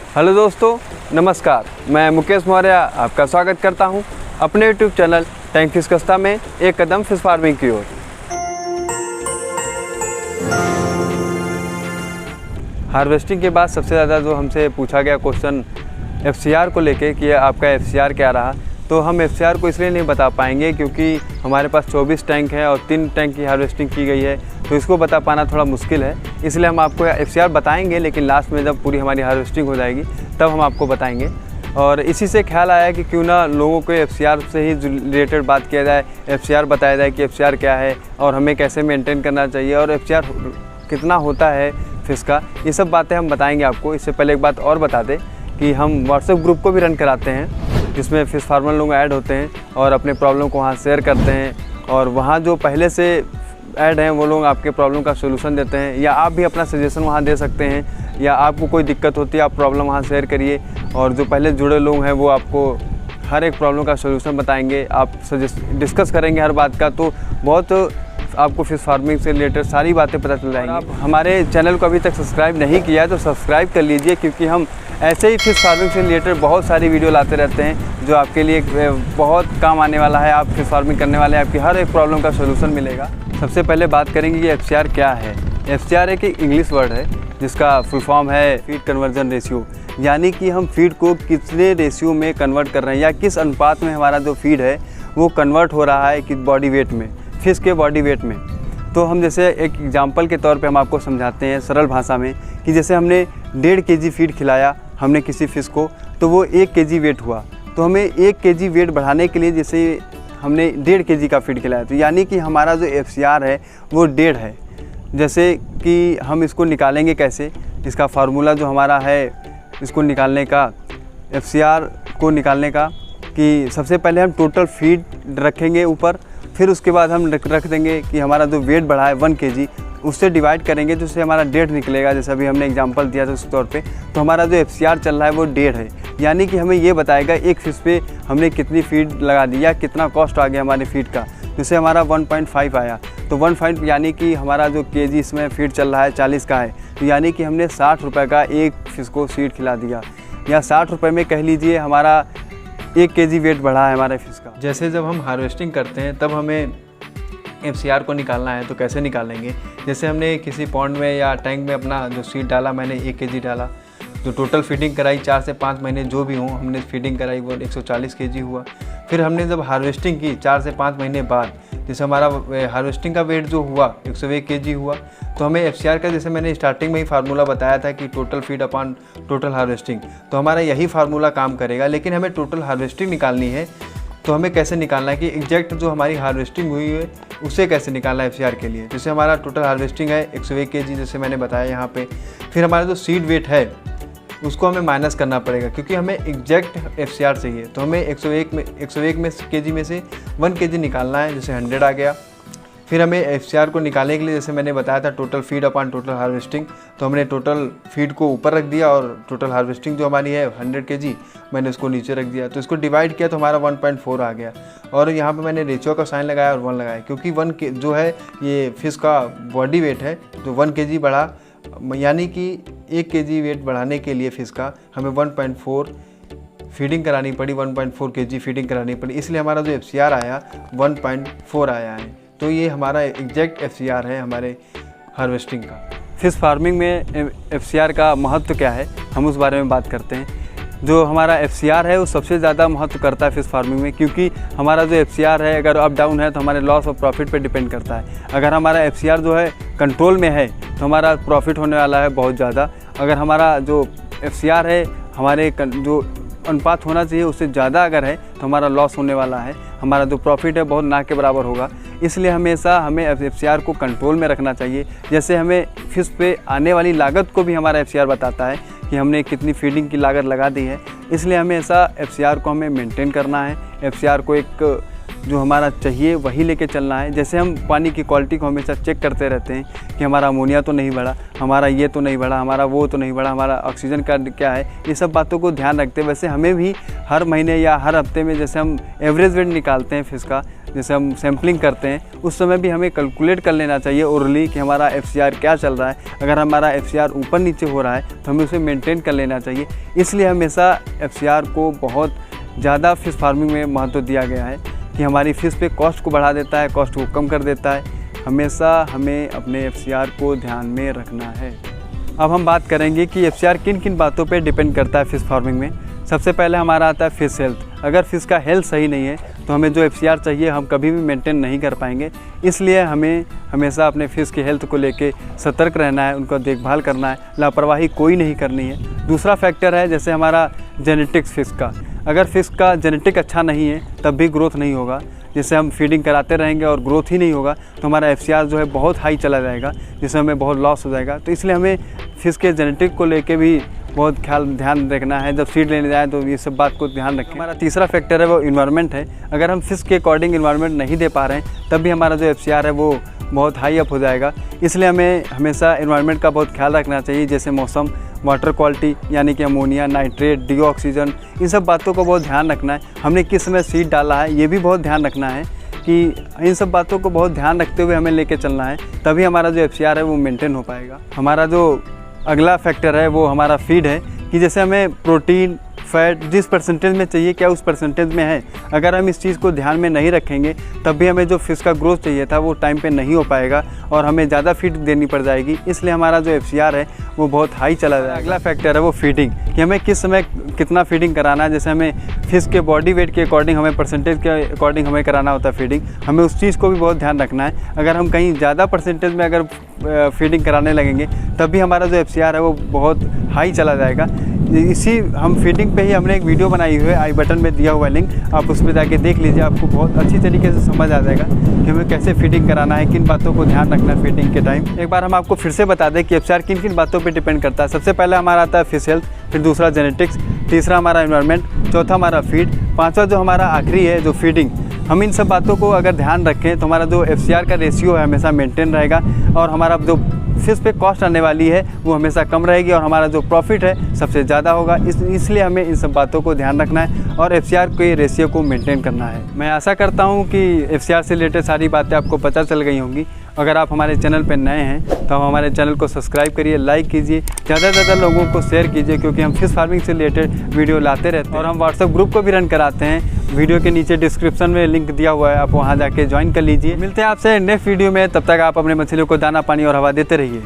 Hello दोस्तों, नमस्कार। मैं मुकेश मौर्य आपका स्वागत करता हूं अपने यूट्यूब चैनल टैंक फिश कस्ता में एक कदम फिश फार्मिंग की ओर। हार्वेस्टिंग के बाद सबसे ज़्यादा जो हमसे पूछा गया क्वेश्चन FCR को लेके कि आपका FCR क्या रहा, तो हम FCR को इसलिए नहीं बता पाएंगे क्योंकि हमारे पास 24 टैंक हैं और 3 टैंक की हार्वेस्टिंग की गई है, तो इसको बता पाना थोड़ा मुश्किल है। इसलिए हम आपको FCR बताएंगे, लेकिन लास्ट में जब पूरी हमारी हार्वेस्टिंग हो जाएगी तब हम आपको बताएंगे। और इसी से ख्याल आया कि क्यों ना लोगों को FCR से ही रिलेटेड बात किया जाए, FCR बताया जाए कि FCR क्या है और हमें कैसे मेंटेन करना चाहिए और FCR कितना होता है फिश का, ये सब बातें हम बताएंगे आपको। इससे पहले एक बात और बता दें कि हम व्हाट्सएप ग्रुप को भी रन कराते हैं, जिसमें फिश फार्मर लोग ऐड होते हैं और अपने प्रॉब्लम को वहाँ शेयर करते हैं, और वहाँ जो पहले से ऐड हैं वो लोग आपके प्रॉब्लम का सोल्यूशन देते हैं, या आप भी अपना सजेशन वहाँ दे सकते हैं, या आपको कोई दिक्कत होती है आप प्रॉब्लम वहाँ शेयर करिए, और जो पहले जुड़े लोग हैं वो आपको हर एक प्रॉब्लम का सोल्यूशन बताएंगे, आप डिस्कस करेंगे हर बात का, तो बहुत आपको फिश फार्मिंग से रिलेटेड सारी बातें पता चल जाएंगी। आप हमारे चैनल को अभी तक सब्सक्राइब नहीं किया है तो सब्सक्राइब कर लीजिए, क्योंकि हम ऐसे ही फिश फार्मिंग से रिलेटेड बहुत सारी वीडियो लाते रहते हैं जो आपके लिए बहुत काम आने वाला है। आप फिश फार्मिंग करने वाले हैं, आपकी हर एक प्रॉब्लम का सोल्यूशन मिलेगा। सबसे पहले बात करेंगे कि FCR क्या है। FCR एक इंग्लिश वर्ड है जिसका फुल फॉर्म है फीड कन्वर्जन रेशियो, यानी कि हम फीड को कितने रेशियो में कन्वर्ट कर रहे हैं या किस अनुपात में हमारा जो फीड है वो कन्वर्ट हो रहा है कि बॉडी वेट में, फिश के बॉडी वेट में। तो हम जैसे एक एग्जांपल के तौर पे हम आपको समझाते हैं सरल भाषा में कि जैसे हमने 1.5 kg फीड खिलाया हमने किसी फिश को, तो वो 1 kg वेट हुआ, तो हमें 1 kg वेट बढ़ाने के लिए जैसे हमने 1.5 kg का फीड खिलाया, तो यानी कि हमारा जो FCR है वो 1.5 है। जैसे कि हम इसको निकालेंगे कैसे, इसका फार्मूला जो हमारा है इसको निकालने का, FCR को निकालने का, कि सबसे पहले हम टोटल फीड रखेंगे ऊपर, फिर उसके बाद हम रख देंगे कि हमारा जो वेट बढ़ा है 1 kg, उससे डिवाइड करेंगे तो उससे हमारा 1.5 निकलेगा। जैसे अभी हमने एग्जांपल दिया था उस तौर पे, तो हमारा जो FCR चल रहा है वो 1.5 है, यानी कि हमें ये बताएगा एक फिश पे हमने कितनी फीड लगा दी या कितना कॉस्ट आ गया हमारे फीड का। जैसे हमारा 1.5 आया, तो 1.5 यानी कि हमारा जो kg इसमें फीड चल रहा है 40 का है, तो यानी कि हमने 60 रुपये का एक फिश को फीड खिला दिया, या 60 रुपये में कह लीजिए हमारा 1 kg वेट बढ़ा है हमारे फिश का। जैसे जब हम हार्वेस्टिंग करते हैं तब हमें FCR को निकालना है, तो कैसे निकालेंगे। जैसे हमने किसी पॉन्ड में या टैंक में अपना जो सीड डाला, मैंने 1 kg डाला, जो टोटल फीडिंग कराई 4 से 5 महीने जो भी हों हमने फीडिंग कराई वो 140 kg हुआ। फिर हमने जब हार्वेस्टिंग की 4 से 5 महीने बाद, जैसे हमारा हार्वेस्टिंग का वेट जो हुआ 101 kg हुआ, तो हमें FCR का, जैसे मैंने स्टार्टिंग में ही फार्मूला बताया था कि total feed upon total harvesting, तो हमारा यही फार्मूला काम करेगा। लेकिन हमें टोटल हार्वेस्टिंग निकालनी है, तो हमें कैसे निकालना है कि एग्जैक्ट जो हमारी हार्वेस्टिंग हुई है उसे कैसे निकालना है FCR के लिए। जैसे हमारा टोटल हार्वेस्टिंग है 101 kg, जैसे मैंने बताया यहाँ पे, फिर हमारा जो सीड वेट है उसको हमें माइनस करना पड़ेगा, क्योंकि हमें एग्जैक्ट FCR चाहिए। तो हमें 101 kg में से 1 kg निकालना है, जैसे 100 आ गया। फिर हमें FCR को निकालने के लिए, जैसे मैंने बताया था total feed upon total harvesting, तो हमने टोटल फीड को ऊपर रख दिया और टोटल हार्वेस्टिंग जो हमारी है 100 kg मैंने उसको नीचे रख दिया, तो इसको डिवाइड किया तो हमारा 1.4 आ गया। और यहाँ पे मैंने रेशियो का साइन लगाया और 1 लगाया, क्योंकि 1 जो है ये फिश का बॉडी वेट है, तो 1 kg बढ़ा, यानी कि 1 kg वेट बढ़ाने के लिए फिश का हमें 1.4 फीडिंग करानी पड़ी, 1.4 kg फीडिंग करानी पड़ी, इसलिए हमारा जो FCR आया 1.4 आया है। तो ये हमारा एग्जैक्ट FCR है हमारे हार्वेस्टिंग का। फिश फार्मिंग में FCR का महत्व क्या है, हम उस बारे में बात करते हैं। जो हमारा FCR है वो सबसे ज़्यादा महत्व करता है फिश फार्मिंग में, क्योंकि हमारा जो FCR है अगर अप डाउन है तो हमारे लॉस और प्रॉफिट पे डिपेंड करता है। अगर हमारा FCR जो है कंट्रोल में है तो हमारा प्रॉफिट होने वाला है बहुत ज़्यादा। अगर हमारा जो FCR है हमारे जो अनुपात होना चाहिए उससे ज़्यादा अगर है तो हमारा लॉस होने वाला है, हमारा जो प्रॉफिट है बहुत ना के बराबर होगा। इसलिए हमेशा हमें FCR को कंट्रोल में रखना चाहिए। जैसे हमें फिश पे आने वाली लागत को भी हमारा FCR बताता है कि हमने कितनी फीडिंग की लागत लगा दी है, इसलिए हमेशा FCR को हमें मेंटेन करना है। FCR को एक जो हमारा चाहिए वही लेके चलना है। जैसे हम पानी की क्वालिटी को हमेशा चेक करते रहते हैं कि हमारा अमोनिया तो नहीं बढ़ा, हमारा ये तो नहीं बढ़ा, हमारा वो तो नहीं बढ़ा, हमारा ऑक्सीजन का क्या है, ये सब बातों को ध्यान रखते हैं। वैसे हमें भी हर महीने या हर हफ्ते में जैसे हम एवरेज वेट निकालते हैं फिश का, जैसे हम सैम्पलिंग करते हैं उस समय भी हमें कैलकुलेट कर लेना चाहिए ओरली कि हमारा FCR क्या चल रहा है। अगर हमारा FCR ऊपर नीचे हो रहा है तो हमें उसे मेंटेन कर लेना चाहिए। इसलिए हमेशा FCR को बहुत ज़्यादा फ़िश फार्मिंग में महत्व दिया गया है कि हमारी फ़िश पे कॉस्ट को बढ़ा देता है, कॉस्ट को कम कर देता है। हमेशा हमें अपने FCR को ध्यान में रखना है। अब हम बात करेंगे कि FCR किन किन बातों पे डिपेंड करता है फ़िश फार्मिंग में। सबसे पहले हमारा आता है फ़िश हेल्थ। अगर फ़िश का हेल्थ सही नहीं है तो हमें जो FCR चाहिए हम कभी भी मेंटेन नहीं कर पाएंगे। इसलिए हमें हमेशा अपने फ़िश की हेल्थ को लेके सतर्क रहना है, उनका देखभाल करना है, लापरवाही कोई नहीं करनी है। दूसरा फैक्टर है जैसे हमारा जेनेटिक्स फ़िश का। अगर फ़िश का जेनेटिक अच्छा नहीं है तब भी ग्रोथ नहीं होगा। जैसे हम फीडिंग कराते रहेंगे और ग्रोथ ही नहीं होगा तो हमारा FCR जो है बहुत हाई चला जाएगा, जिससे हमें बहुत लॉस हो जाएगा। तो इसलिए हमें फ़िश के जेनेटिक को लेके भी बहुत ध्यान रखना है। जब सीड लेने जाएँ तो ये सब बात को ध्यान रखें। हमारा तीसरा फैक्टर है वो इन्वायरमेंट है। अगर हम फ़िश के अकॉर्डिंग इन्वायरमेंट नहीं दे पा रहे हैं तब भी हमारा जो FCR है वो बहुत हाई अप हो जाएगा। इसलिए हमें हमेशा इन्वायरमेंट का बहुत ख्याल रखना चाहिए, जैसे मौसम, वाटर क्वालिटी यानी कि अमोनिया, नाइट्रेट, डीऑक्सीजन, इन सब बातों को बहुत ध्यान रखना है। हमने किस समय सीड डाला है ये भी बहुत ध्यान रखना है कि इन सब बातों को बहुत ध्यान रखते हुए हमें लेके चलना है, तभी हमारा जो FCR है वो मेंटेन हो पाएगा। हमारा जो अगला फैक्टर है वो हमारा फीड है कि जैसे हमें प्रोटीन, फैट जिस परसेंटेज में चाहिए क्या उस परसेंटेज में है। अगर हम इस चीज़ को ध्यान में नहीं रखेंगे तब भी हमें जो फ़िश का ग्रोथ चाहिए था वो टाइम पे नहीं हो पाएगा और हमें ज़्यादा फीड देनी पड़ जाएगी। इसलिए हमारा जो FCR है वो बहुत हाई चला जाएगा। अगला फैक्टर है वो फीडिंग, कि हमें किस समय कितना फीडिंग कराना है। जैसे हमें फ़िश के बॉडी वेट के अकॉर्डिंग, हमें परसेंटेज के अकॉर्डिंग हमें कराना होता है फीडिंग। हमें उस चीज़ को भी बहुत ध्यान रखना है। अगर हम कहीं ज़्यादा परसेंटेज में अगर फीडिंग कराने लगेंगे तब भी हमारा जो FCR है वो बहुत हाई चला जाएगा। इसी हम फीडिंग पे ही हमने एक वीडियो बनाई हुई है, आई बटन में दिया हुआ लिंक, आप उस पर जाके देख लीजिए। आपको बहुत अच्छी तरीके से समझ आ जाएगा कि हमें कैसे फीडिंग कराना है, किन बातों को ध्यान रखना है फीडिंग के टाइम। एक बार हम आपको फिर से बता दें कि FCR किन किन बातों पे डिपेंड करता है। सबसे पहले हमारा आता है फिश हेल्थ, फिर दूसरा जेनेटिक्स, तीसरा हमारा एनवायरनमेंट, चौथा हमारा फीड, पाँचवा जो हमारा आखिरी है जो फीडिंग। हम इन सब बातों को अगर ध्यान रखें तो हमारा जो FCR का रेशियो है हमेशा मेंटेन रहेगा और हमारा जो फिश पे कॉस्ट आने वाली है वो हमेशा कम रहेगी और हमारा जो प्रॉफिट है सबसे ज़्यादा होगा। इसलिए हमें इन सब बातों को ध्यान रखना है और FCR के रेशियो को मेंटेन करना है। मैं आशा करता हूँ कि FCR से रिलेटेड सारी बातें आपको पता चल गई होंगी। अगर आप हमारे चैनल पर नए हैं तो हमारे चैनल को सब्सक्राइब करिए, लाइक कीजिए, ज़्यादा से ज़्यादा लोगों को शेयर कीजिए, क्योंकि हम फिश फार्मिंग से रिलेटेड वीडियो लाते रहते हैं और हम व्हाट्सएप ग्रुप को भी रन कराते हैं। वीडियो के नीचे डिस्क्रिप्शन में लिंक दिया हुआ है, आप वहाँ जाके ज्वाइन कर लीजिए। मिलते हैं आपसे नेक्स्ट वीडियो में, तब तक आप अपने मछलियों को दाना, पानी और हवा देते रहिए।